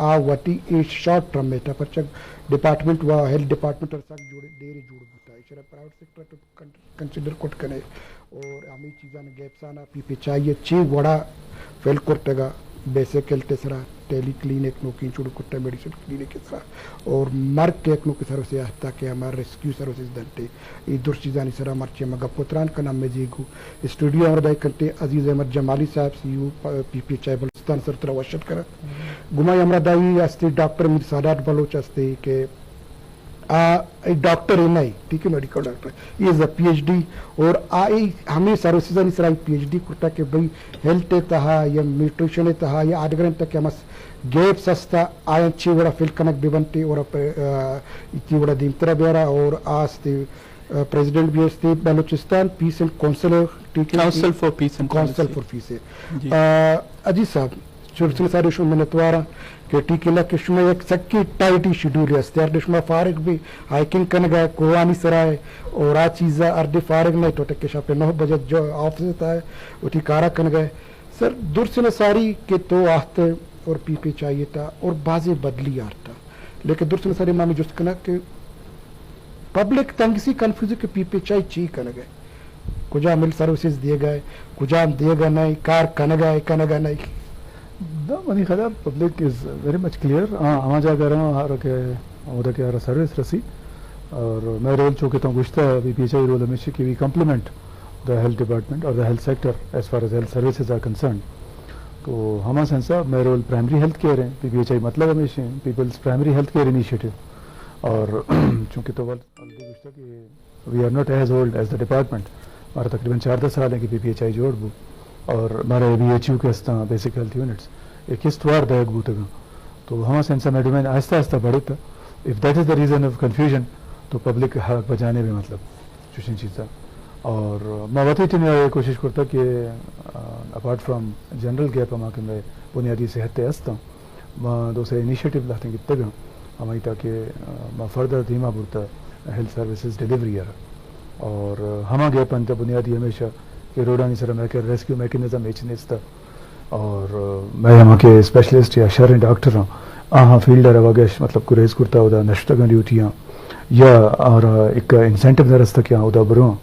आ वटी ए short term में था पर डिपार्टमेंट व हेल्थ डिपार्टमेंट और सब जुड़े देरी जुड़ बुता है प्राइवेट सेक्टर तो कंसीडर कोट कने और हमें चीज़ां गैप्स आना पी चाहिए ची वड़ा फेल कोर्टेगा बेसिक हेल्थ सरा टेली क्लिनिक नो की चुड़ कुट्टे मेडिसिन क्लिनिक सरा और मर केक नो की सर्विस हस्ता के हमारे रेस्क्यू सर्विसेज दंटे ई दुर चीज़ां सरा मर्चे मगा पुत्रान का नाम में जीगू स्टूडियो और दाई कंटे अजीज अहमद जमाली साहब सीयू पीपीएचआई बलुचिस्तान सर तरह वशत करा गुमाई हमरा दाई अस्ते डॉक्टर मीर सादात बलोच अस्ते के डॉक्टर है नहीं ठीक है medical doctor is a PhD और आई हमें सर्विसेज अनि सराई पीएचडी कुर्ता के भाई हेल्थ तहा या न्यूट्रिशन तहा या आडगरन तक के मस गैप सस्ता आय ची वड़ा फिल कनक बिबंती और इतनी वड़ा दिमतरा बेरा और आस्ते प्रेसिडेंट भी अस्ते बलूचिस्तान पीस एंड काउंसिल ठीक है council for piece and council for piece अजी साहब चुरचल सारे शो मिनतवारा कि टीकिला किस्म एक सक्की टाइटी शेड्यूल है त्यार दिशमा फारिग भी हाइकिंग करने गए कोवानी सराय और आ चीज़ा अर्धे फारिग नहीं तो टक्के शापे 9 बजे जो ऑफिस था है उठी कारा करने गए सर दुर्सन सारी के तो आहते और पीपे चाहिए था और बाजे बदली यार था लेकिन दुर्सन सारी मामी जुस्त करना कि पब्लिक तंगसी कंफ्यूज के पीपे चाहिए ची करने गए कुजा मिल सर्विसेज दिए गए कुजा दिए गए नहीं कार करने गए नहीं मनी खदा public is very much clear आमा जा कर हार के उधर के सर्विस रसी और मैं रोल चूँकि तो गुश्ता पीपीएचआई रोल हमेशा कि we complement the health department और the health sector as far as health services are concern तो हमारा सेंसा मैं रोल प्राइमरी हेल्थ केयर है पीपीएचआई मतलब हमेशा people's primary health care initiative और चूँकि तो गुश्ता कि we are not as old as the department हमारा तकरीबन 4-10 साल है कि पीपीएचआई जोड़ बू और हमारे बीएचयू के हस्ता बेसिक हेल्थ यूनिट्स एक किस्तवार दायक बूतगा तो हमारा सेंसा में डोमेन आहिस्ता आहिस्ता बढ़े था if that is the reason of confusion तो पब्लिक हक बचाने में मतलब चुशन चीज़ा और मैं वती में कोशिश करता कि अपार्ट फ्राम जनरल गैप हमारे के में बुनियादी सेहत हस्ता मैं दूसरे इनिशिएटिव लाते कितगा हमारी ताकि मैं फर्दर धीमा बुरता हेल्थ सर्विसेज डिलीवरी और हमा गैप अंत बुनियादी हमेशा कि रोडानी सर मैं के रेस्क्यू मैकेनिज्म एचनेस्ता और मैं यहाँ के स्पेशलिस्ट या शहर डॉक्टर हूँ हाँ फील्डर वगैरह मतलब को रेज करता उदा नश्ता ड्यूटियाँ या और एक इंसेंटिव दरस्ता क्या उदा बरूँ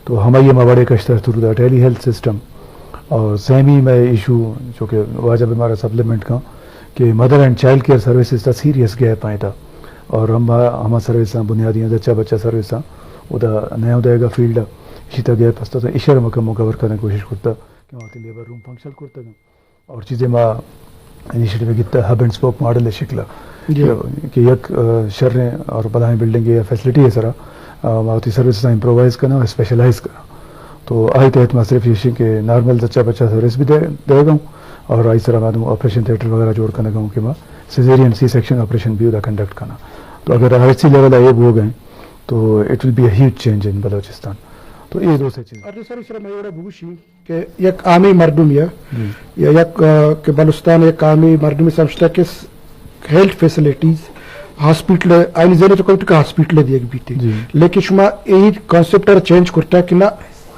तो हमारी मवाड़े कश्तर through the telehealth system और सेमी में इशू जो कि वाजब हमारा सप्लीमेंट का कि mother and child care services का सीरियस गैप आए था और हम सर्विस बुनियादी जच्चा बच्चा सर्विस उदा नया उदयगा फील्ड इसी तरह गैप हस्ता तो इशारा मकम कवर करने की कोशिश करता कि वहाँ के लेबर रूम फंक्शन करता और चीज़ें माँ इनिशिएटिव कितना हब एंड स्पोक मॉडल है शिकला कि एक शहर और बधाई बिल्डिंग या फैसिलिटी है सरा माती सर्विस इम्प्रोवाइज करना और स्पेशलाइज करना तो आई तहत मैं सिर्फ ये कि नॉर्मल बच्चा बच्चा सर्विस भी देगा और आई सरा मैं ऑपरेशन थिएटर वगैरह जोड़ करने का कि मैं सिजेरियन सी सेक्शन ऑपरेशन भी उदा कंडक्ट करना तो अगर हर इसी लेवल आए हो गए तो it will be a huge change in Balochistan तो ये दो से चीज़ अरे सर इस मैं ये बुशी कि एक आमी मर्दुम या एक के बलुचिस्तान एक आमी मर्दुम समझता कि हेल्थ फैसिलिटीज हॉस्पिटल आईने जरूर तो कोई हॉस्पिटल दिए बीते लेकिन शुमा यही कॉन्सेप्ट चेंज करता कि ना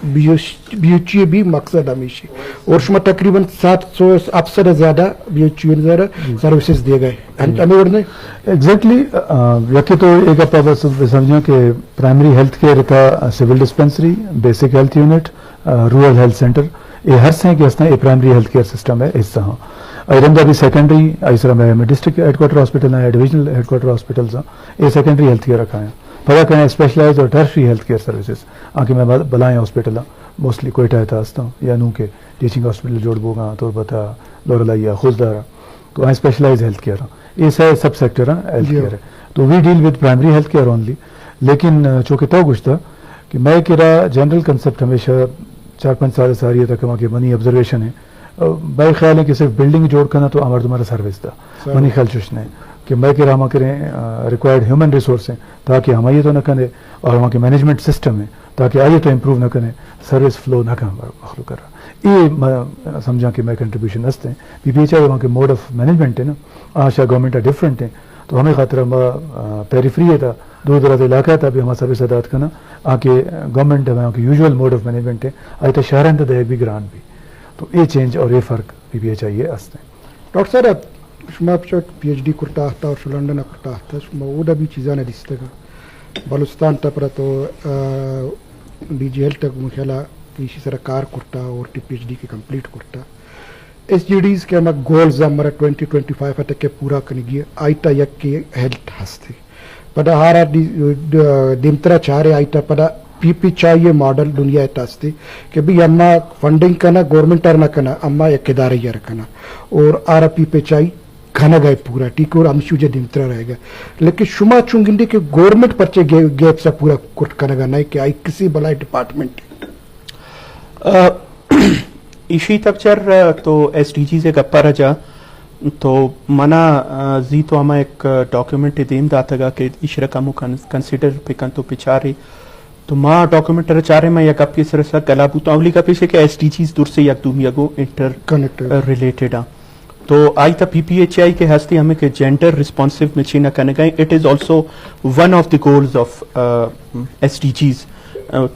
बीएचयू भी मकसद हमेशा और शुमा तकरीबन 700 अफसर ज़्यादा बीएचयू ज़्यादा सर्विसेज दिए गए हमें एग्जैक्टली यके तो एक आप बस समझो कि प्राइमरी हेल्थ केयर का civil dispensary basic health unit rural health centre ये हर से कि ये प्राइमरी हेल्थ केयर सिस्टम है इस तरह इधर भी सेकेंडरी इस तरह में डिस्ट्रिक्ट हेडक्वार्टर हॉस्पिटल है डिविजनल हेडक्वार्टर हॉस्पिटल्स ये सेकेंडरी हेल्थ केयर रखा है पता करें स्पेशलाइज और टर्शरी हेल्थ केयर सर्विसेज आके मैं बलाएं हॉस्पिटल मोस्टली कोयटा है हस्ता या नू के टीचिंग हॉस्पिटल जोड़ बोगा तो बता लोरला या खुशदारा तो आई स्पेशलाइज हेल्थ केयर ये सब सेक्टर हेल्थ केयर है तो we deal with primary health care only लेकिन चूँकि तो कुछ था कि मैं किरा जनरल कंसेप्ट हमेशा 4-5 साल सारी तक वहाँ की मनी ऑब्जर्वेशन है मेरा ख्याल है कि सिर्फ बिल्डिंग जोड़ करना तो हमारा तुम्हारा सर्विस था मनी ख्याल चुश नहीं कि मैं कह रहा करें रिक्वायर्ड ह्यूमन रिसोर्स हैं ताकि हम ये तो न करें और वहाँ के मैनेजमेंट सिस्टम है ताकि आइए तो इम्प्रूव न करें सर्विस फ्लो न करें मखलू कर रहा ये मैं समझा कि मैं कंट्रीब्यूशन हंसते हैं पीपीएचआई वहाँ के मोड ऑफ मैनेजमेंट है ना आशा गवर्नमेंट है डिफरेंट है तो हमें खातिर हम पेरीफ्री है था दूर दराज इलाका था अभी हमारा सर्विस अदात करना आके गवर्नमेंट है वहाँ के यूजुअल मोड ऑफ मैनेजमेंट है आई तो शहर भी ग्रांट भी तो ये चेंज और ये फ़र्क पीपीएचआई है हंसते हैं डॉक्टर साहब شما پی ایچ ڈی کرتا آتا اور لندن کرتا آتا شما اودا بھی چیزاں نے دستے گا بلوچستان تپرا تو بی جی ایل تک مخیلہ کسی سر کار کرتا اور ٹی پی ایچ ڈی کی کمپلیٹ کرتا ایس جی ڈیز کے ہمیں گولز ہمارا 2025 تک کے پورا کرنے گی آئیتا یک کی ہیلتھ ہستے پدا ہارا دیمترا چاہ رہے آئیتا پدا پی پی چاہیے ماڈل دنیا ہستے کہ بھی اما فنڈنگ کرنا گورنمنٹ نہ کرنا اما یک ادارے یا رکھنا اور آرا پی پی چاہیے کھانا گئے پورا ٹھیک اور ہم شوجے دیمترا رہے گا لیکن شما چونگندے کہ گورنمنٹ پرچے گیپ سا پورا کٹ کرنے گا نہیں کہ آئی کسی بلائی ڈپارٹمنٹ ایشی تبچر تو ایس ڈی جی سے گپا رجا تو منا زی تو ہمیں ایک ڈاکیومنٹ دیم داتا گا کہ اشرا کامو کنسیڈر پکن تو پچارے تو ماں ڈاکیومنٹ رچارے میں یک اپ کی سرسا گلا بوتا اولی کا پیشے کہ ایس ڈی جیز دور سے یک دوم یگو انٹر ریلیٹڈ آ تو آئی تا پی پی ایچ آئی کے ہستی ہمیں کہ جینڈر ریسپانسیو میں چینہ کرنے گئے it is also one of the goals of S D Gs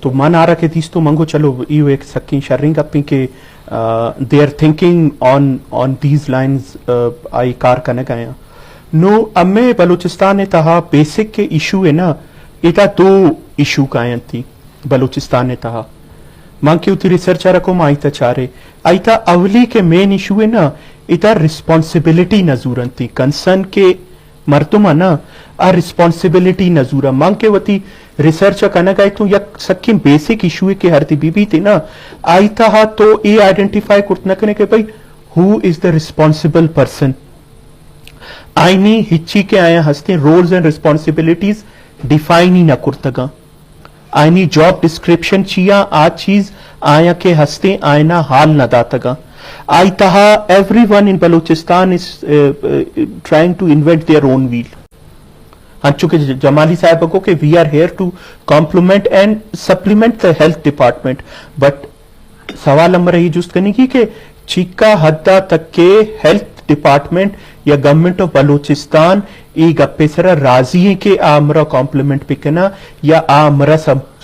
تو من آ رہا کہ دیس تو منگو چلو ایو ایک سکین شرنگ اپنی کہ they are thinking on these lines آئی کار کرنے گئے نو امی بلوچستان تہا بیسک کے ایشو ہے نا ایتا دو ایشو کائیں تھی بلوچستان تہا مان کے اتی ریسرچر کو آئیتا چارے آئیتا اولی کے مین ایشو ہے نا ایتا ریسپانسبلٹی نظورن تھی کنسرن کے مردمہ نا آ ریسپانسبلٹی نظورا مان کے وتی ریسرچ کرنا گئے تو یک سکیم بیسک ایشو ہے کہ ہر دی بی بی تھی نا آئیتا ہا تو یہ آئیڈینٹیفائی کرتنا کرنے کہ بھائی who is the responsible person آئینی ہچی کے آیا ہستے رولز اینڈ ریسپانسبلٹیز ڈیفائن ہی نہ کرتگا آئینی جاب ڈسکرپشن چیا آ چیز آیا کے ہستے آئینا حال نہ داتگا آئیتا ہا every one in Balochistan is trying to invent their own wheel چونکہ جمالی صاحب کو کہ we are here to complement and supplement the health department but سوال نمبر یہ جست کرنے کی کہ چیکا حدہ تک کے ہیلتھ ڈپارٹمنٹ یا گورنمنٹ آف بلوچستان ای گپے سرا راضی ہیں کہ آمرا کمپلیمنٹ پکنا یا آمرا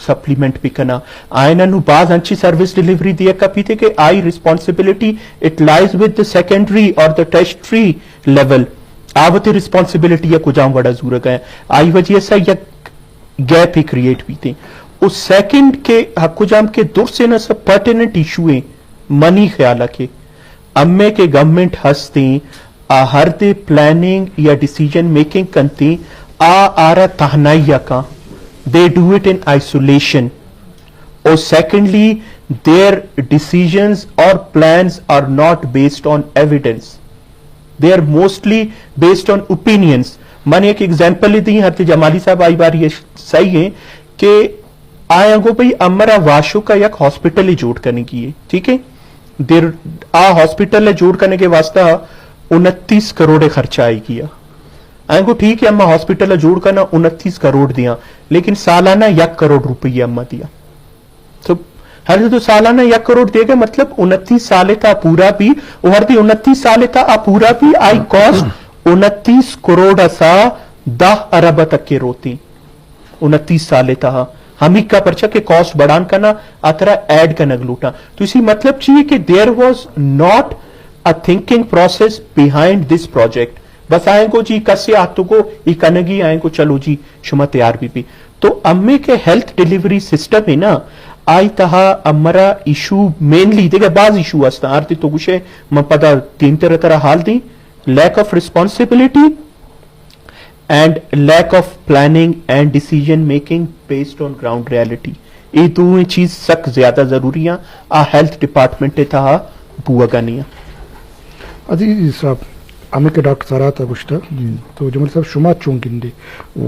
سپلیمنٹ پکنا آئینہ نو بعض انچی سروس ڈیلیوری دیا کپی تھے کہ I responsibility it lies with the secondary اور دا ٹیرشٹری لیول آوتی ریسپانسبلٹی یا کجام وڑا زور گئے آئی وجہ سے یک گیپ ہی کریٹ بھی تھے اس سیکنڈ کے حق کجام کے دور سے نا سب پرٹیننٹ ایشو ہیں منی خیالہ کے امے کے گورنمنٹ ہستیں ہر دے پلاننگ یا ڈیسیجن میکنگ کنتی آرہ تہنائیہ کا they do it in isolation or secondly their decisions or plans are not based on evidence they are mostly based on opinions میں نے ایک ایگزامپل لی دی ہر جمالی صاحب آئی بار یہ صحیح ہے کہ آیا گو بھئی امرا واشو کا یک ہاسپٹل ہی جوڑ کرنے کی ہے ٹھیک ہے دیر ہاسپٹل جوڑ کرنے کے واسطہ 29 کروڑ خرچہ آئی گیا آئیں گو ٹھیک ہے اما ہاسپٹل جوڑ کرنا 29 کروڑ دیا لیکن سالانہ 1 کروڑ روپیہ اما دیا تو ہر تو سالانہ 1 کروڑ دے گا مطلب 29 سالے تا پورا بھی اور دی 29 سالے تا پورا بھی آئی کاسٹ 29 کروڑ سا 10 ارب تک کے روتی 29 سالے تا ہمیں کا پرچہ کے کاسٹ بڑھان کرنا اترا ایڈ کا نگلوٹا تو اسی مطلب چاہیے کہ there was not a thinking process behind this project بس آئیں گو جی کسی آتو کو ایکنگی آئیں گو چلو جی شما تیار بھی تو امے کے ہیلتھ ڈیلیوری سسٹم ہے نا آئی تہا امرا ایشو مینلی دیکھا بعض ایشو ہستا آرتی تو گوشے من پدا 3 طرح حال the lack of responsibility and lack of planning and decision making based on ground reality یہ دو چیز سک زیادہ ضروری ہیں ہیلتھ ڈپارٹمنٹ تہا بوا گانی عزیز صاحب ہمیں کے ڈاکٹر سارا تھا گشتہ تو جمال صاحب شما چونکندے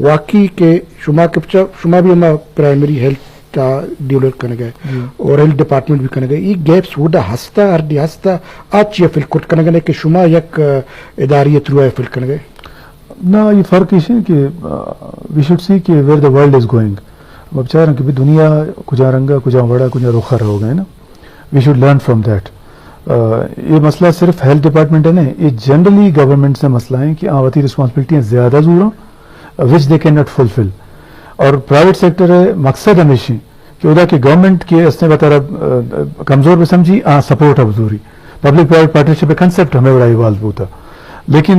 واقعی کے شما بھی ہمیں پرائمری ہیلتھ کا ڈیولپ کرنے گئے اور ہیلتھ ڈپارٹمنٹ بھی کرنے گئے یہ گیپس وڈا ہستا ہر دی ہستا آج چیئے فل کٹ کرنے گئے کہ شما یک اداری تھرو ہے فل کرنے گئے نا یہ فرق ہے کہ وی شوڈ سی کہ where the world is going اب چاہ رہے ہیں کہ دنیا کجا رنگا کجا وڑا کجا روخر ہو گئے نا we should learn from that یہ مسئلہ صرف ہیلتھ ڈپارٹمنٹ ہے نا یہ جنرلی گورنمنٹ سے مسئلہ ہے کہ آواتی رسپانسبلٹیاں زیادہ زور ہیں وچ دے کین ناٹ فلفل اور پرائیویٹ سیکٹر ہے مقصد ہمیشہ کہ ادا کہ گورنمنٹ کے اس نے بتا رہا کمزور بھی سمجھی سپورٹ اب ضروری پبلک پرائیویٹ پارٹنرشپ کنسپٹ ہمیں بڑا ایوالو ہوتا लेकिन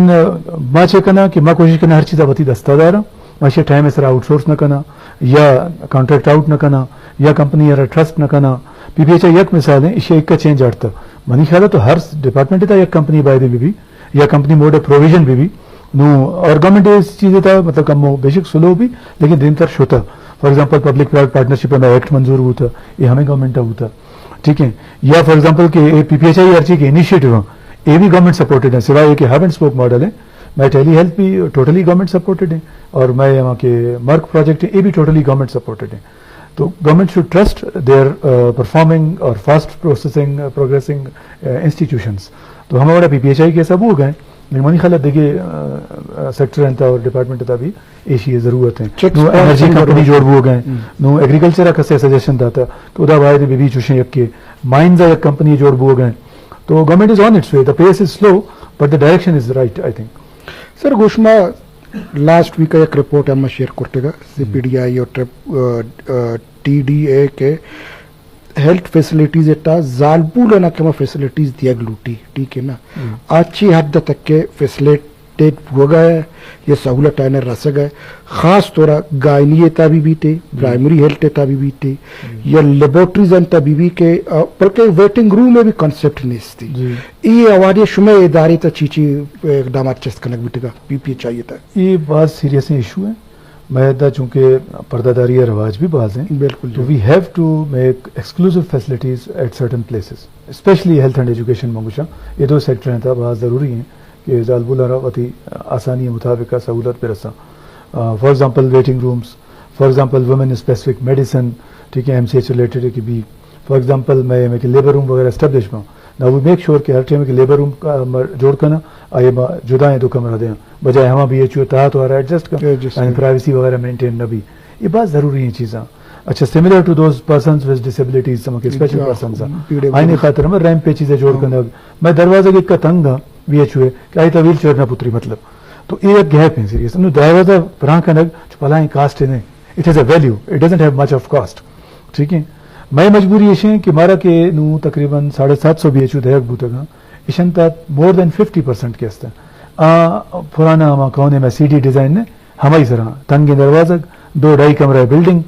मां चे कना कि मां कोशिश करना हर चीज़ वती दस्तादार माशे टाइम सर आउटसोर्स न कना या कॉन्ट्रैक्ट आउट न कना या कंपनी या ट्रस्ट न कना पीपीएच एक मिसाल है इसे एक का चेंज आड़ता मनी ख्याल तो हर डिपार्टमेंट था एक कंपनी बाय भी या कंपनी मोड प्रोविजन भी नो और गवर्नमेंट इस चीज़ था मतलब कम बेसिक स्लो भी लेकिन दिन तक होता for example public private partnership में एक्ट मंजूर हुआ था ये हमें गवर्नमेंट होता ठीक है या फॉर एग्जांपल के पीपीएचआई आरची के इनिशिएटिव ये भी गवर्नमेंट सपोर्टेड है सिवाय एक हब एंड स्पोक मॉडल है मैं टेली हेल्थ भी टोटली गवर्नमेंट सपोर्टेड है और मैं वहाँ के मर्क प्रोजेक्ट है ये भी टोटली गवर्नमेंट सपोर्टेड है तो government should trust there performing और फास्ट प्रोसेसिंग प्रोग्रेसिंग इंस्टीट्यूशंस तो हमारा पीपीएचआई के सब हो गए लेकिन मनी ख्याल देखिए सेक्टर था और डिपार्टमेंट था भी ऐसी जरूरत है नो एनर्जी कंपनी जोड़ हो गए नो एग्रीकल्चर का सजेशन था कि उदा बाद भी चुशे एक के माइंस एक कंपनी जोड़ हो गए तो government is on its way the pace is slow but the direction is right I think sir घोषणा लास्ट वीक एक रिपोर्ट हम शेयर करते सीपीडीआई और टीडीए के हेल्थ फैसिलिटीज एटा जालबूल ना के फैसिलिटीज दिया गलूटी ठीक है ना अच्छी हद तक के फैसिलिटेट हो गए ये सहूलत आने रस गए खास तौर गायनी तभी भी थे प्राइमरी हेल्थ तभी भी थे या लेबोरेटरीज तभी भी के बल्कि वेटिंग रूम में भी कॉन्सेप्ट नहीं थी ये आवाज़ शुमे इदारे तक चीची इकदाम चेस्ट कनक बिटेगा पीपीए चाहिए था ये बहुत सीरियस इशू है मैं चूंकि पर्दादारी रवाज भी बाज हैं बिल्कुल तो we have to make exclusive facilities at certain places specially health and education मंगुशा ये दो सेक्टर हैं था बहुत ज़रूरी हैं कि जालबुल वती आसानी मुताबिक सहूलत पे रसा for example waiting rooms for example women specific medicine ठीक है एमसीएच रिलेटेड की भी फॉर एग्जांपल मैं लेबर रूम वगैरह एस्टेब्लिश में ना वी मेक श्योर कि हर टाइम के लेबर रूम का जोड़ कर ना आए जुदा दो कमरा दें बजाय हम भी एच तहा तो एडजस्ट कर प्राइवेसी वगैरह मेंटेन न भी ये बात ज़रूरी है चीज़ा अच्छा similar to those persons with disabilities special person आईने खातर में रैंप पे चीज़ें जोड़ कर मैं दरवाजे के इक्का तंग था वी एच कि आई व्हील चेयर ना पुत्री मतलब तो ये एक गैप है सीरियस दरवाजा परा कनक पलाएं कास्ट है it has a value it doesn't have much of cost ठीक है मैं मजबूरी ये कि मारा के नू तकरीबन 750 BHU दहक बूतगा इशन तक मोर देन 50% के हस्ते पुराना हम कौन है मैं सीडी डिजाइन ने हम ही सरा तंगे दरवाजा 2-2.5 कमरा बिल्डिंग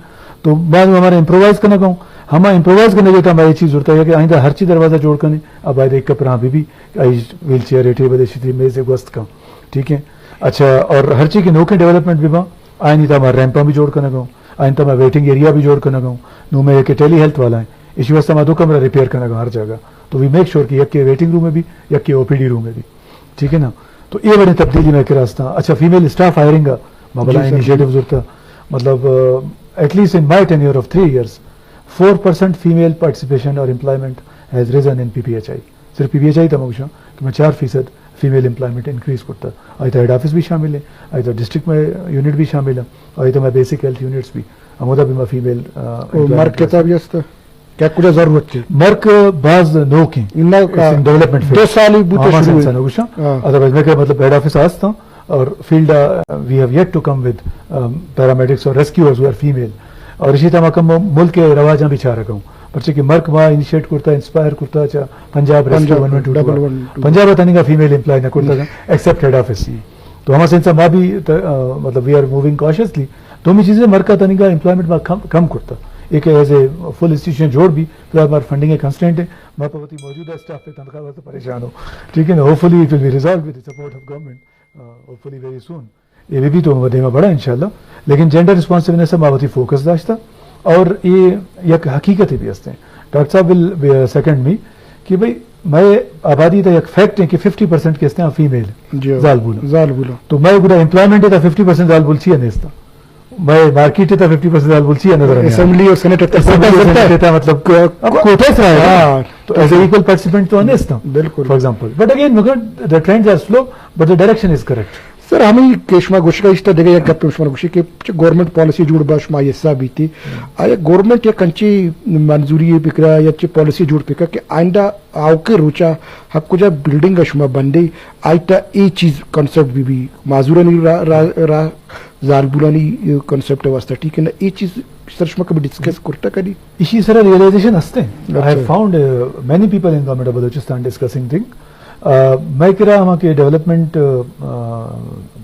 तो बाद में हमारा इम्प्रोवाइज करना कहूँ हम इम्प्रोवाइज करने जो हमारी चीज़ जरूरत है कि आइंदा हर चीज़ दरवाजा जोड़ करने अब आए एक कपड़ा भी आई व्हील चेयर टेबल थी मेज वस्त का ठीक है अच्छा और हर चीज़ की नौकरी डेवलपमेंट भी वहाँ आए नहीं था हमारा रैंपा भी जोड़ करना कहूँ आइन तो मैं वेटिंग एरिया भी जोड़ करना कहूँ नू मैं एक टेली हेल्थ वाला है इसी वास्ते मैं 2 कमरा रिपेयर करना कहूँ हर जगह तो वी मेक श्योर कि एक के वेटिंग रूम में भी एक के ओपीडी रूम में भी ठीक है ना तो ये बड़ी तब्दीली मैं कर रास्ता अच्छा फीमेल स्टाफ हायरिंग का मामला इनिशिएटिव जरूरत मतलब at least in my tenure of 3 years 4% female participation और एम्प्लॉयमेंट हैज रिजन इन पीपीएचआई सिर्फ पीपीएचआई था मुझे कि मैं 4% फीमेल एम्प्लॉयमेंट इंक्रीज करता आई तो हेड ऑफिस भी शामिल है आई तो डिस्ट्रिक्ट में यूनिट भी शामिल है आई तो मैं बेसिक हेल्थ यूनिट्स भी हमारा भी मैं फीमेल मर्क के तब यस्त क्या कुछ जरूरत थी मर्क बाज नो की डेवलपमेंट 2 साल बूते शुरू हुए अदरवाइज मैं मतलब हेड ऑफिस आज था और field we have yet to come with paramedics और रेस्क्यूअर्स हु आर फीमेल और इसी तरह कम मुल्क के रवाजा भी छा रखा हूँ पर्चे कि मर्क वहाँ इनिशिएट करता इंस्पायर करता अच्छा पंजाब रेस्क्यू 112 पंजाब तनी का फीमेल एम्प्लॉय ना करता एक्सेप्ट हेड ऑफिस तो हमारे सेंस माँ भी मतलब वी आर मूविंग कॉशियसली दोनों चीजें मर्क का तनी का एम्प्लॉयमेंट में कम करता एक एज ए फुल इंस्टीट्यूशन जोड़ भी फिर हमारे फंडिंग के कंस्टेंट है मैं पवती मौजूदा स्टाफ पे तनख्वाह वास्ते परेशान हो ठीक है ना hopefully it will be resolve with the support of government hopefully very soon ये भी तो वधे में बड़ा इंशाल्लाह लेकिन जेंडर रिस्पॉन्सिवनेस से मावती फोकस दाश्ता और ये एक हकीकत भी हंसते हैं डॉक्टर साहब विल सेकंड मी कि भाई मैं आबादी का एक फैक्ट है कि 50% के हैं फीमेल जालबुल तो मैं पूरा एम्प्लॉयमेंट है 50% जालबुल चाहिए नेस्ता मैं मार्केट है 50% जालबुल चाहिए नजर असेंबली और सेनेट मतलब कोटेस रहा तो एज इक्वल पार्टिसिपेंट तो नेस्ता बिल्कुल for example but again the trends are slow but the direction is correct sir हमें केशमा गोशिका इष्ट देगा या गप केशमा गोशी के गवर्नमेंट पॉलिसी जुड़ बाशमा ये सब भी थी आया गवर्नमेंट या कंची मंजूरी बिकरा या ची पॉलिसी जुड़ पिका कि आइंदा आवके रुचा हक जब बिल्डिंग शुमा बंदे आइटा ये चीज कॉन्सेप्ट भी माजूरा नहीं जालबुलानी कॉन्सेप्ट वास्ता ठीक है ना ये चीज सरशमा कभी डिस्कस करता करी इसी तरह रियलाइजेशन हस्ते I have found many people in government of Balochistan discussing thing मैं कह रहा हमारे डेवलपमेंट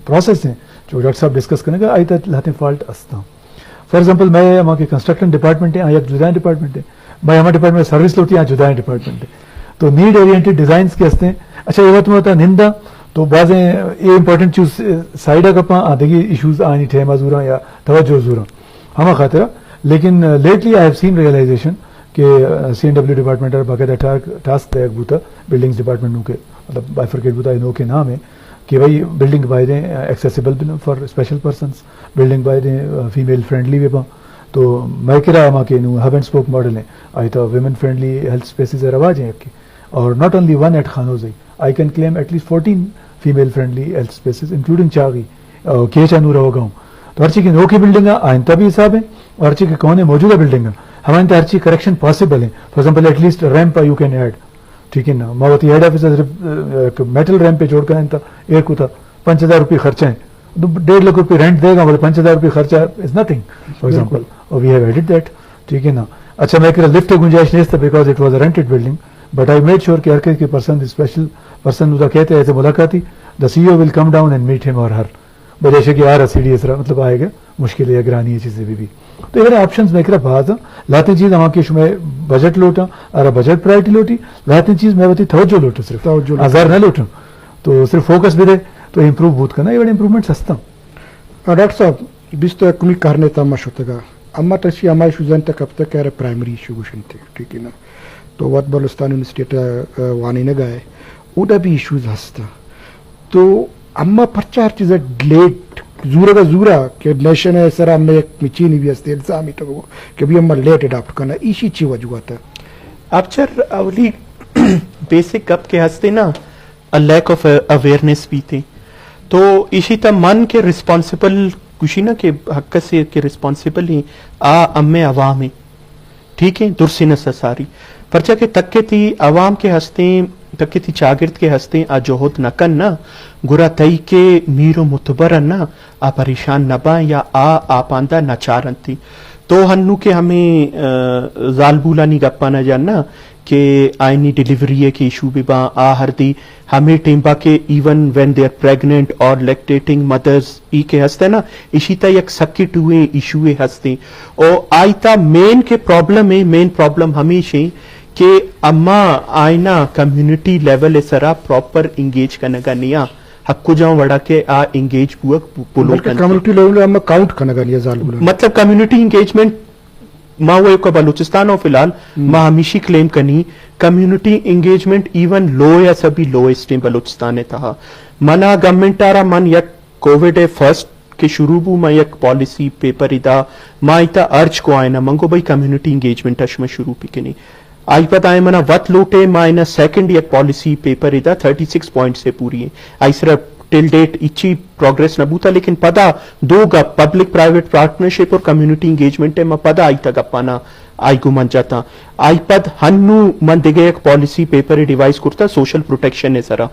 प्रोसेस हैं जो डॉक्टर साहब डिस्कस करने का आई तक लाते फॉल्ट असता फॉर एग्जांपल मैं हमारे कंस्ट्रक्शन डिपार्टमेंट है यहाँ जुदा डिपार्टमेंट है मैं हमारे डिपार्टमेंट सर्विस लोटी यहाँ जुदा डिपार्टमेंट है तो नीड ओरिएंटेड डिजाइन के हस्ते हैं अच्छा ये बात में होता निंदा तो बाज़ ये इंपॉर्टेंट चीज साइड कपा आदगी इश्यूज आनी थे मजूरा या तवज्जो जूरा हम खातिर लेकिन lately I have seen realization कि CNW डिपार्टमेंट बाकायदा टास्क तय बूता बिल्डिंग्स डिपार्टमेंट के मतलब बाइफरकेट बूता इनो के नाम है कि भाई बिल्डिंग बाय दें accessible for special persons building bye दें फीमेल फ्रेंडली भी बा तो मैं कह रहा हमारे हब एंड स्पोक मॉडल है आई तो वुमेन फ्रेंडली हेल्थ स्पेसिस रवाज हैं आपकी और नॉट ओनली वन एट खानोज I can claim at least 14 female friendly health spaces including Chagai के चानू रहो गाँव तो हर चीज़ की नो की बिल्डिंग आइंदा भी हिसाब है और हर चीज़ की कौन है मौजूदा बिल्डिंग हमारे हर चीज़ करेक्शन पॉसिबल है for example at least ramp you can add ठीक है ना मावती हेड ऑफिस मेटल रैम्प पे जोड़ कर एक को था 5,000 रुपये खर्चा है तो 1.5 लाख रुपये रेंट देगा बोले 5,000 रुपये खर्चा इज नथिंग फॉर एग्जाम्पल और वी हैव एडिड दैट ठीक है ना अच्छा मैं कह लिफ्ट गुंजाइश नहीं था because it was a rented building but I made sure कि हर किसी पर्सन स्पेशल पर्सन उदा कहते हैं ऐसे मुलाकाती the CEO will come down and meet him और हर जैसे कि यार CDS मतलब आएगा मुश्किल है ग्रानी है चीज़ें भी तो ये ऑप्शन मैं कह बात लाती चीज़ हमारे में बजट लोटा और बजट प्रायोरिटी लोटी लाती चीज़ मैं बती तवज्जो लोटू सिर्फ हजार न लोटू तो सिर्फ फोकस भी रहे तो इम्प्रूव बहुत करना ये इम्प्रूवमेंट सस्ता डॉक्टर साहब बिस तो कमी करने तमा शतगा अम्मा तशी अम्मा इशूजन तक अब तक कह रहे प्राइमरी इशू गुशन थे ठीक है ना तो वत बलुस्तान स्टेट वानी न गए उदा भी इशूज हस्ता तो अम्मा परचा हर चीज़ लेट जूरा का जूरा कि नेशन है सर हमने एक मिचीनी भी हस्ते इल्जामी तो कि भी अम्मा लेट अडॉप्ट करना इसी चीज वजूहत है अब चर अवली बेसिक कब के हस्ते ना अ लैक ऑफ अवेयरनेस भी थे तो इसी तरह मन के रिस्पॉन्सिबल कुछ ना के हक से के रिस्पॉन्सिबल ही अम्मे अवाम है ठीक है दुरसिन सारी परचा के तक के थी अवाम के हस्ते तक थी चागिर्द के हस्ते आ जोहत न कन ना गुरा तई के मीरो मुतबर ना आ परेशान न बा या आपांदा नचारन थी तो हन्नू के हमें जालबूला नहीं गप्पा न जानना कि आईनी डिलीवरी के इशू भी बा आ हरदी हमें टेम्बा के even when they are pregnant और लैक्टेटिंग मदर्स ई के हस्ते ना इसी तरह एक सकिट हुए इशू हस्ते और आईता मेन के प्रॉब्लम हमेशा कि अम्मा आईना कम्युनिटी लेवल सरा प्रॉपर इंगेज करने का निया हक्को जाऊं वड़ा के आ इंगेज हुआ पुलो कम्युनिटी लेवल अम्मा काउंट करने का निया जालबुला मतलब कम्युनिटी इंगेजमेंट माँ वो एक बलूचिस्तान और फिलहाल माँ हमेशा क्लेम करनी कम्युनिटी इंगेजमेंट इवन लो या सभी लोएस्ट बलूचिस्तान था मना गवर्नमेंट आरा मन या कोविड है फर्स्ट के शुरू बू मैं एक पॉलिसी पेपर इदा माँ इता अर्ज को आए ना मंगो भाई कम्युनिटी इंगेजमेंट अश में शुरू पी के नहीं आई पता है मना वत लोटे माइना सेकंड ईयर पॉलिसी पेपर इदा 36 पॉइंट से पूरी है आई सिर्फ टिल डेट इच्छी प्रोग्रेस न बूता लेकिन पदा दो गप पब्लिक प्राइवेट पार्टनरशिप और कम्युनिटी एंगेजमेंट है मैं पदा आई तक अपाना आई को मन जाता आई पद हन्नू मन दिगे एक पॉलिसी पेपर डिवाइस करता सोशल प्रोटेक्शन है सरा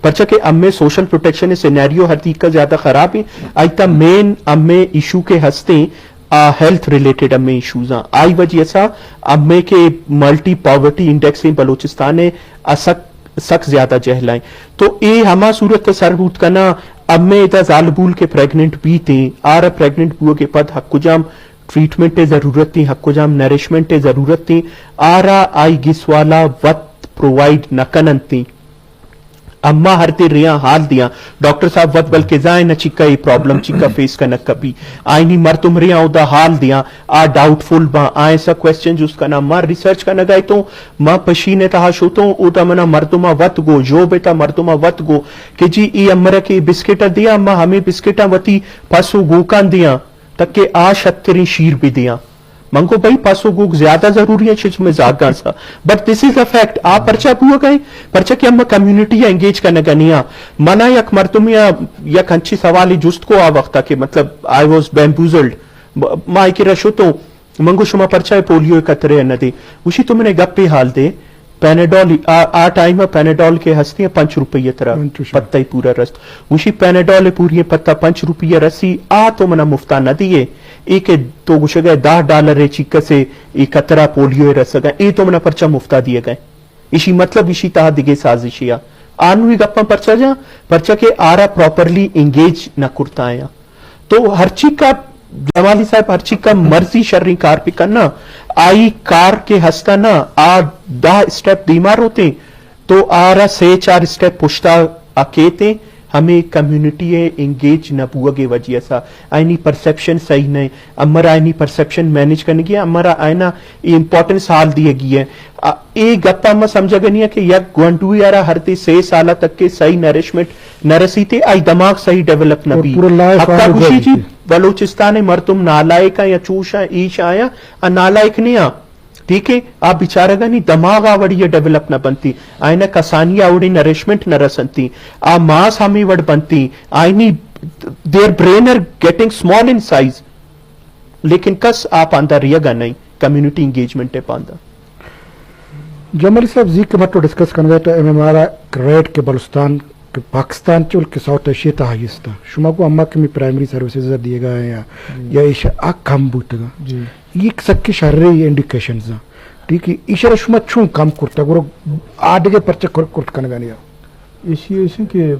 परचा के अम्मे सोशल प्रोटेक्शन सिनेरियो हर तीक का ज्यादा खराब है आई ता मेन अम्मे इशू के हस्ते हेल्थ रिलेटेड अम्मे इशूज आई वजह सा अम्मे के मल्टी पॉवर्टी इंडेक्स बलूचिस्तान ने सख्त ज्यादा जहलाएं तो ये हमा सूरत का सरबूत करना अम्मे इधर जालबूल के प्रेग्नेंट भी थे आर प्रेग्नेंट बुआ के पद हक्कुजाम ट्रीटमेंट जरूरत थी हक्कुजाम नरिशमेंट जरूरत थी आरा आई गिसवाला वत प्रोवाइड नकनन थी अम्मा हरते रिया हाल दिया डॉक्टर साहब वत बल के जाए न चिक्का ये प्रॉब्लम चिक्का फेस का न कभी आई नहीं मर तुम रिया उदा हाल दिया आ डाउटफुल बा आए सा क्वेश्चन जो उसका ना मर रिसर्च का न गए तो मां पशीने तहा शोतो उदा मना मर्दुमा वत गो जो बेटा मर्दुमा वत गो कि जी ई अमर के बिस्किट दिया अम्मा हमें बिस्किटा वती फसू गोकान दिया तक के आ शक्करी शीर भी दिया मंगो भाई पासो गुक ज्यादा जरूरी है छिच में जागा सा but this is a fact आ पर्चा हुआ गए पर्चा के अम्मा कम्युनिटी एंगेज करने गनिया मना यक मर्तुमिया यक अच्छी सवाल जुस्त को आ वक्त के मतलब आई वाज बैम्बूजल्ड माई की रशो तो मंगो शुमा पर्चा पोलियो कतरे न दे उसी तुमने गप्पे हाल दे पैनाडोल आ टाइम पैनाडोल के हस्ती ₹5 तरह पत्ता ही पूरा रस उसी पैनाडोल पूरी पत्ता ₹5 रसी आ तो मना मुफ्ता न दिए एक तो गुश गए $10 चिक्क से एक कतरा पोलियो रस गए ये तो मना पर्चा मुफ्ता दिए गए इसी मतलब इसी तहा दिगे साजिशिया आनु गप्पा पर्चा के आरा प्रॉपरली एंगेज न करता आया तो हर चीज का जमाली साहब हर चीज का मर्जी शर्री कार पे करना आई कार के हंसता ना आ 10 स्टेप बीमार होते तो आरा से 4 स्टेप पुछता आकेते हमें कम्युनिटी एंगेज न पुआ के वजह सा आईनी परसेप्शन सही नहीं हमारा आईनी परसेप्शन मैनेज करने की हमारा आईना इंपॉर्टेंस हाल दिए गई है ये गप्पा में समझा गई है कि या गुंडू यारा हर 6 साल तक के सही नरिशमेंट न रसी थे आई दिमाग सही डेवलप न भी हक्का खुशी जी बलूचिस्तान मरतुम नालायक या चूशा ईश आया नालायक नहीं आ ठीक है आप बिचारेगा नहीं दिमाग आवड़ी डेवलप न बनती आयना कसानी आवड़ी नरिशमेंट न रसनती आ मास हमें वड़ बनती आईनी their brain are getting small in size लेकिन कस आप आंदा रियगा नहीं कम्युनिटी एंगेजमेंट है पांदा जमल साहब जी के मतलब डिस्कस करने तो हमारा रेड के बलुस्तान के पाकिस्तान चुल के साउथ एशिया था हिस्सा शुमा को अम्मा के प्राइमरी सर्विसेज दिए गए या इशा आ कम बुतगा जी ये सक्की शर्रे इंडिकेशंस ठीक है इशरा शुमा छू कम करता गुरो आडगे परचे कुर्त कनगानिया issue is कि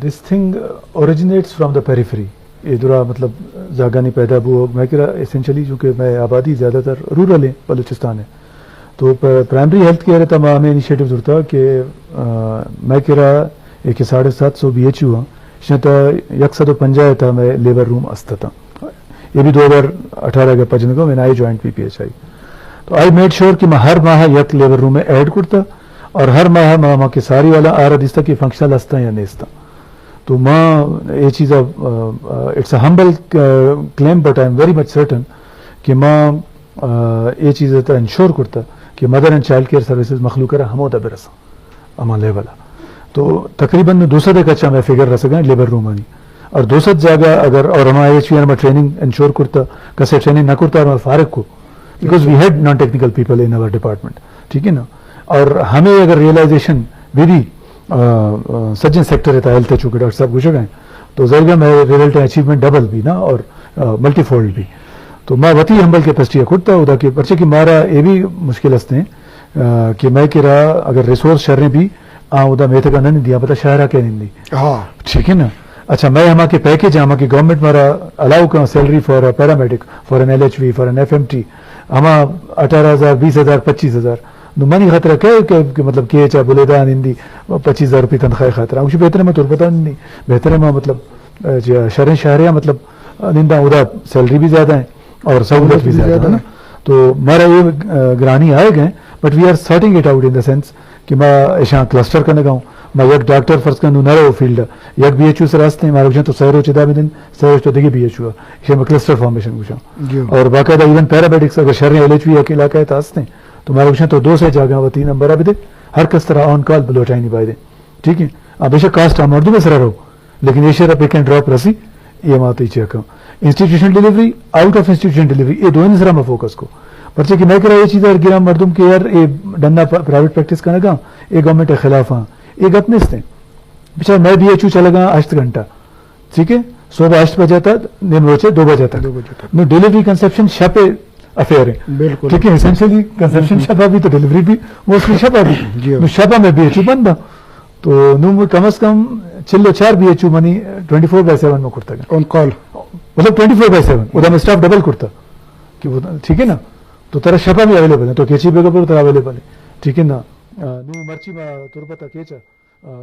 this thing originates from the periphery ये दुरा मतलब जागानी पैदा वो मैं कह रहा essentially जो कि मैं आबादी ज़्यादातर रूरल है बलूचिस्तान है तो प्राइमरी हेल्थ केयर तमाम इनिशिएटिव जुड़ता कि मैं कह रहा एक 750 BHU हुआ इसने यकसद पंजा था मैं लेबर रूम अस्ता था ये भी 2018 के पजन को मैंने आई ज्वाइंट PPHI तो आई मेड श्योर कि मैं हर माह यक लेबर रूम में ऐड करता और हर माह माँ के सारी वाला आरा दिस्ता कि फंक्शनल हस्ता या नेस्ता तो माँ ये चीज़ it's a humble claim but I am very much certain कि माँ ये चीज़ इंश्योर करता कि mother and child care services मखलूक हमोदा बेरसा अमा लेवला तो तकरीबन 200 कच्चा मैं फिगर रह सकें लेबर रूम आनी और 200 जगह अगर और हमारे HPR में ट्रेनिंग इंश्योर करता कसे ट्रेनिंग ना करता हमारे फारक को because we had non technical people in our department ठीक है ना और हमें अगर रियलाइजेशन भी सज्जन सेक्टर रहता है हेल्थ चूँकि डॉक्टर साहब गुजर गए तो जरूर मैं रिजल्ट अचीवमेंट डबल भी ना और मल्टीफोल्ड भी तो मैं वती हम्बल कैपेसिटी खुदता उदा के पर्चे की मारा ये भी मुश्किल हस्ते हैं कि मैं कह रहा अगर रिसोर्स शर्रें भी उदा मैं तक नहीं दिया पता शहरा के नहीं दी हाँ ठीक है ना अच्छा मैं हमारे के पैकेज हमारे की गवर्नमेंट मारा अलाउ कर salary for a paramedic for an LHV for an FMT हमा 18,000 20,000 25,000 मनी खतरा के मतलब के चाहे बुलेदान हिंदी 25,000 रुपये तनख्वाह खतरा उसी बेहतर में तो पता नहीं बेहतर में मतलब शहर शहरिया मतलब निंदा उदा सैलरी भी ज्यादा है और सहूलत भी ज्यादा है ना तो मारा ये ग्रानी आए गए but we are sorting it out in the sense कि मैं ऐसा क्लस्टर करने गाऊँ मैं एक डॉक्टर फर्स्ट का नरो फील्ड एक BHU से रास्ते हैं मारे तो सहरो चिदा भी दिन सहरो तो देखिए BHU इसे मैं क्लस्टर फॉर्मेशन कुछ और बाकायदा इवन पैरामेडिक्स अगर शहर LHV एक इलाका है तास्ते तो मारे तो 2 से जागा वो 3 नंबर अभी दे हर कस तरह ऑन कॉल बलोटाई नहीं पाए दे ठीक है अब बेशक कास्ट हम उर्दू में सरा रहो लेकिन ये शेर पिक एंड ड्रॉप रसी ये मात check institution delivery out of institution delivery ये दोनों सरा में फोकस को पर्चे की मैं कह रहा ये चीज़ गिरा मर्दुम के यार ये डन्ना प्राइवेट प्रैक्टिस करने का ये गवर्नमेंट के खिलाफ हाँ ये गपने से बेचारा मैं BHU चला गया 8 घंटा ठीक है सुबह 8 बजे तक दिन रोचे 2 बजे तक नो डिलीवरी कंसेप्शन छापे अफेयर है बिल्कुल ठीक है एसेंशियली कंसेप्शन छपा भी तो डिलीवरी भी मोस्टली छपा भी छपा में BHU बंद तो नु कम से कम चिल्लो 4 BHU मनी 24/7 में करता है ऑन कॉल मतलब 24/7 उधर में स्टाफ डबल करता कि वो ठीक है ना तो तेरा छपा भी अवेलेबल है तो केची बेगा पर तेरा अवेलेबल है ठीक है ना नु मर्ची में तुरपता केचा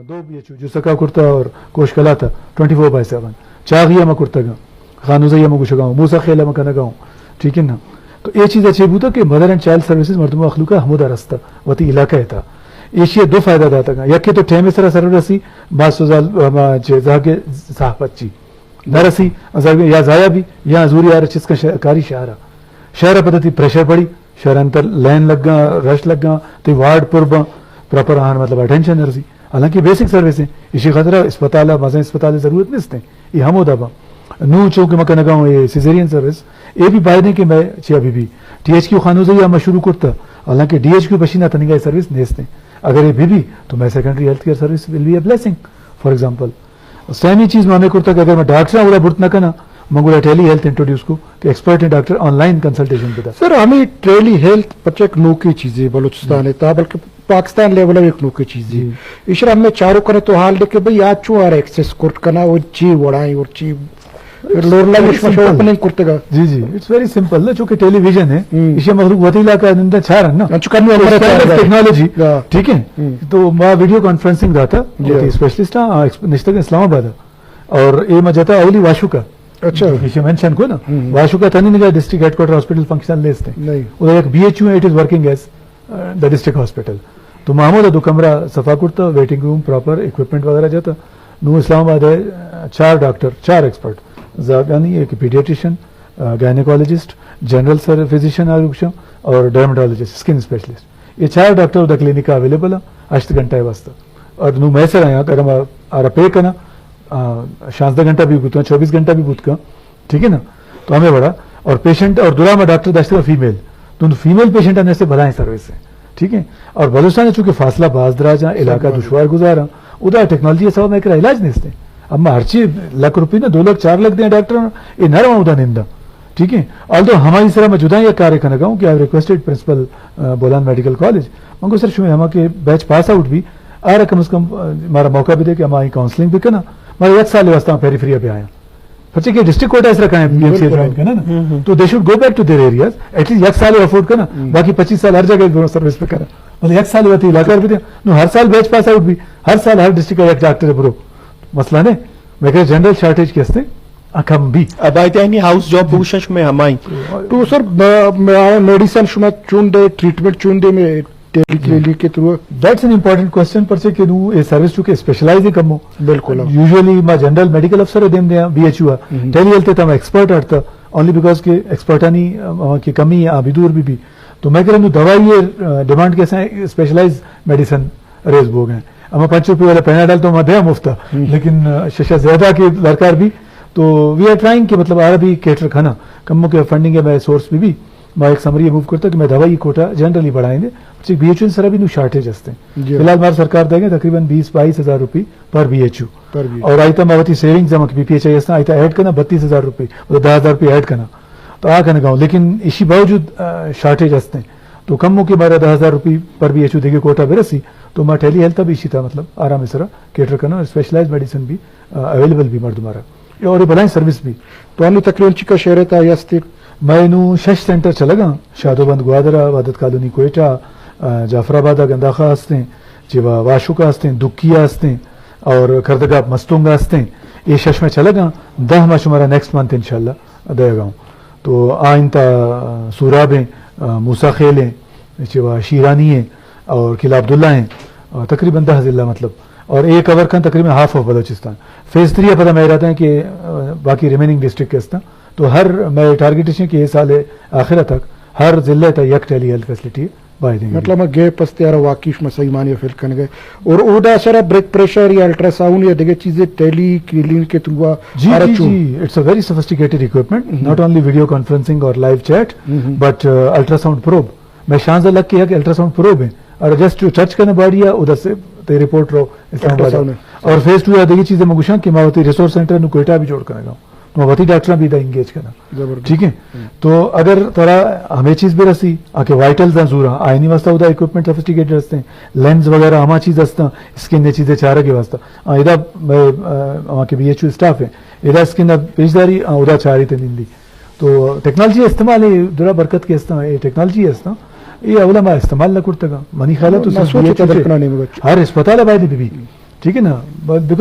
2 BHU जो सका करता और कोश कला था 24/7 चागिया में करता गा खानुजैया में कुछ गाऊं मूसा खेला में कना गाऊं ठीक है ना तो ये चीज़ अच्छी बूता कि मदर एंड चाइल्ड सर्विसेज मर्दुम अखलूका हमुदा रास्ता वती इलाका है था एशिया 2 फायदा दाता का यके तो ठेमे सरा सरवरसी बासुजाल जे जागे साहबची नरसी अजर या जाया भी या अजूरी यार जिसका कारी शहर पद्धति प्रेशर पड़ी शहर अंतर लाइन लगा रश लगा तो वार्ड पूर्व प्रॉपर आहार मतलब अटेंशन नरसी हालांकि बेसिक सर्विस है इसी खतरा अस्पताल मजा अस्पताल जरूरत नहीं ये हम दबा नू चौक मकन गाँव ये सिजेरियन सर्विस ये भी फायदे कि मैं अभी भी THQ खानोजैया मैं शुरू करता हालांकि DHQ बशीना तनिगा सर्विस नेस्ते अगर ये भी तो मैं secondary health care service will be a blessing for example same ही चीज मामे करता कि अगर मैं डॉक्टर उड़ा बुर्त ना करना मंगोला टेली हेल्थ इंट्रोड्यूस को कि एक्सपर्ट डॉक्टर ऑनलाइन कंसल्टेशन पे था सर हमें टेली हेल्थ बच्चे एक नोकी चीज है बलूचिस्तान है ता बल्कि पाकिस्तान लेवल में एक नोकी चीज है इशरा हमें चारों करे तो हाल देखे भाई आज चू आ रहा एक्सेस कोर्ट करना वो ची वड़ाई और ची लोरला में ओपनिंग करतेगा जी जी इट्स वेरी सिंपल ना चूंकि टेलीविजन है इसे मखलूक वतीला का निंदा छा रहा ना चुकन्नी हमारा टेक्नोलॉजी ठीक है तो मैं वीडियो कॉन्फ्रेंसिंग रहा था स्पेशलिस्ट निश्चित इस्लामाबाद और ये मैं जाता अवली वाशु का अच्छा इसे मेंशन को ना वाशु का था नहीं डिस्ट्रिक्ट हेडक्वार्टर हॉस्पिटल फंक्शन लेते नहीं उधर एक बीएचयू है it is working as the district hospital तो मामूल दो कमरा सफा कुर्ता वेटिंग रूम प्रॉपर इक्विपमेंट वगैरह जाता नू इस्लामाबाद है 4 डॉक्टर 4 एक्सपर्ट जागानी एक पीडियाट्रिशियन गायनेकोलॉजिस्ट जनरल फिजिशियन आयुषम और डर्मेटोलॉजिस्ट स्किन स्पेशलिस्ट ये 4 डॉक्टर उधर क्लिनिक अवेलेबल है 8 घंटा वास्ता और नू मैसर आया अगर हम आरा पे करना 60 घंटा भी बुत 24 घंटा भी बुत का ठीक है ना तो हमें बड़ा और पेशेंट और दुरा में डॉक्टर दस्ता फीमेल तो फीमेल पेशेंट आने से भलाएं सर्विस है ठीक है और बलूचिस्तान में चूंकि फासला बाज दराजा इलाका दुश्वार गुजारा उधर टेक्नोलॉजी सब में इलाज नहीं थे अब मैं हर चीज लाख रुपये ना 2 लाख 4 लाख दें डॉक्टर ये न रहा उदा निंदा ठीक है ऑल्दो हमारी सर मैं जुदा ये कार्य करना गाऊँ कि I requested principal Bolan medical college मंगो सर शुरू हम के बैच पास आउट भी आ रहा कम से कम हमारा मौका भी दे कि हमारी काउंसलिंग भी करना मैं 1 साल वास्ता पेरीफ्रिया पे आया बच्चे के डिस्ट्रिक्ट कोटा ऐसा रखा है ज्वाइन करना ना तो they should go back to their areas at least 1 साल अफोर्ड करना बाकी 25 साल हर जगह सर्विस पे करना मतलब 1 साल होती इलाका भी हर साल बैच पास आउट भी हर साल हर डिस्ट्रिक्ट का एक डॉक्टर ब्रो मसला नहीं मैं कह जनरल शॉर्टेज के हस्ते अकम भी अब आते हैं हाउस जॉब पोजिशन में हमारी तो सर मेडिसिन शुमा चुन दे ट्रीटमेंट चुन दे में टेली के through that's an important question पर से कि नू ए सर्विस चुके स्पेशलाइज ही कम हो बिल्कुल यूजुअली मैं जनरल मेडिकल अफसर them they BHU tele health तम एक्सपर्ट हटता ओनली बिकॉज के एक्सपर्टानी की कमी है अभी दूर भी तो मैं कह रहा हूँ दवाई ये डिमांड कैसे स्पेशलाइज मेडिसिन रेज हो गए अब 5 रुपये वाला पैनाडल तो मैं दे मुफ्त लेकिन शशा ज्यादा की दरकार भी तो वी आर ट्राइंग कि मतलब आर भी केटर खाना कम के फंडिंग है मैं सोर्स भी मैं एक समरी मूव करता कि मैं दवाई कोटा जनरली बढ़ाएंगे बीएचयू सर भी शार्टेज हस्ते फिलहाल हमारी सरकार देंगे तकरीबन 20-22 हजार रुपये पर बीएचयू और आईता मावती सेविंग जमा बीपीएचआई हस्ता आईता ऐड करना 32,000 रुपये मतलब 10,000 रुपये ऐड करना तो आ करना गाँव लेकिन इसी बावजूद शार्टेज हस्ते तो कम हो के बारह 10,000 रुपये पर बीएचयू देखे कोटा बेरसी तो मैं टेली हेल्थ भी इसी था मतलब आराम से केटर करना स्पेशलाइज मेडिसिन भी अवेलेबल भी मर्द हमारा और भलाई सर्विस भी तो अन्य तकरीबन चिका शहर था यस्ते मैं नू शश सेंटर चला गा शादोबंद ग्वादरा वादत कॉलोनी कोयटा जाफराबाद गंदाखा हस्ते जिवा वाशुका हस्ते दुक्किया हस्ते और खरदगा मस्तूंगा हस्ते ये शश में चला गा 10 माह हमारा नेक्स्ट मंथ इंशाल्लाह देगा तो आइंता सूराबें मूसा खेल हैं जिवा शीरानी है और किला अब्दुल्ला हैं तकरीबन 10 जिला मतलब और एक कवर का तकरीबन हाफ ऑफ बलोचिस्तान फेज 3 पता मैं रहता है कि बाकी रिमेनिंग डिस्ट्रिक्ट के तो हर मैं टारगेटेशन के साल आखिर तक हर जिले तक यक टेली हेल्थ फैसिलिटी मतलब मैं गे पस्ते यार वाकिफ में सही मानिए फिल करने गए और ओदा सारा ब्लड प्रेशर या अल्ट्रासाउंड या देखे चीजें टेली क्लिनिक के थ्रू जी it's a very sophisticated equipment not only video conferencing और live chat but ultrasound probe मैं शान से लग किया कि अल्ट्रासाउंड प्रोब है और जस्ट टच करने बाड़ी उधर से रिपोर्ट रो और फेज 2 देखिए चीजें मगुशा कि मावती रिसोर्स सेंटर कोयटा भी जोड़ करेगा तो वती डॉक्टर भी इंगेज करना ठीक है तो अगर तोरा हमें चीज भी रसी आके वाइटल्स जूरा आईनी वास्ता उदा इक्विपमेंट सोफिस्टिकेटेड हस्ते लेंस वगैरह हमा चीज हस्ता स्किन ने चीजें चारा के वास्ता इदा के बीएचयू स्टाफ है इदा स्किन पेशदारी उदा चारी ते निंदी तो टेक्नोलॉजी इस्तेमाल है दुरा बरकत के हस्ता ये टेक्नोलॉजी हस्ता ये अवला मैं इस्तेमाल न करता मनी ख्याल तो हर अस्पताल है ठीक है ना बिकॉज